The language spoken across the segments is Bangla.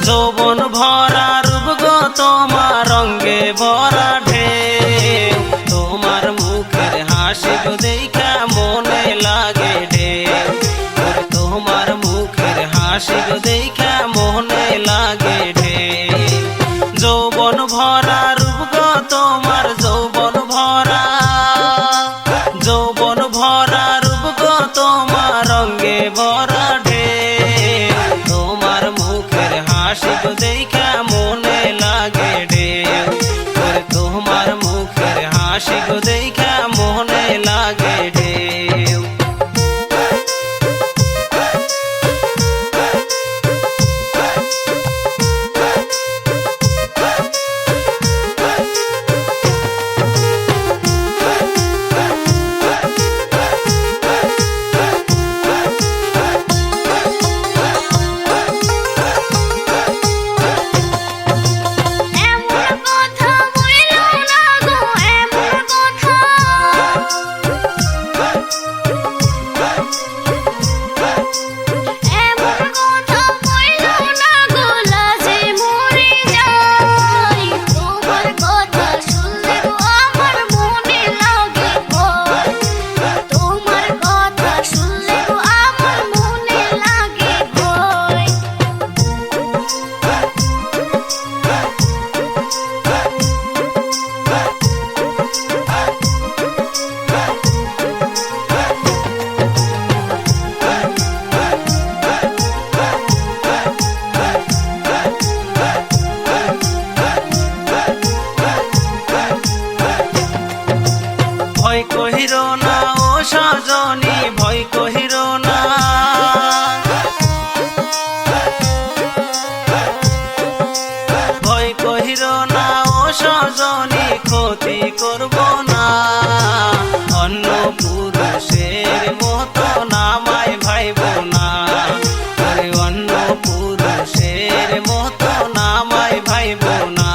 যৌবন ভরা রূপ গো তোমার রঙ্গে ভরা ঢেউ তোমার মুখের হাসি গো দেখা মনে লাগে ঢেউ তোমার মুখের হাসি গো দেখা মনে লাগে ঢেউ যৌবন ভরা রূপ গো তোমার যৌবন ভরা রূপ গো তোমার রঙ্গে ভরা ঢেউ তোমার মুখের হাসি গো দেখা মনে লাগে ঢেউ তোমার মুখের হাসি গো দেখা মনে লাগে ঢেউ ভয় কহির না ও সজনী ভয় কহির না ভয় কহির না ও সজনী ক্ষতি করব না অন্য পুরুষের মতো নামায় ভাইব না অন্য পুরুষের মতো নামায় ভাইব না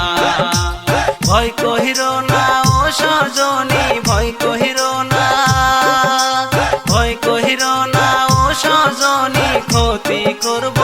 ভয় কহির না ও সজনী ভয় কহির না ও সজনী ক্ষতি করব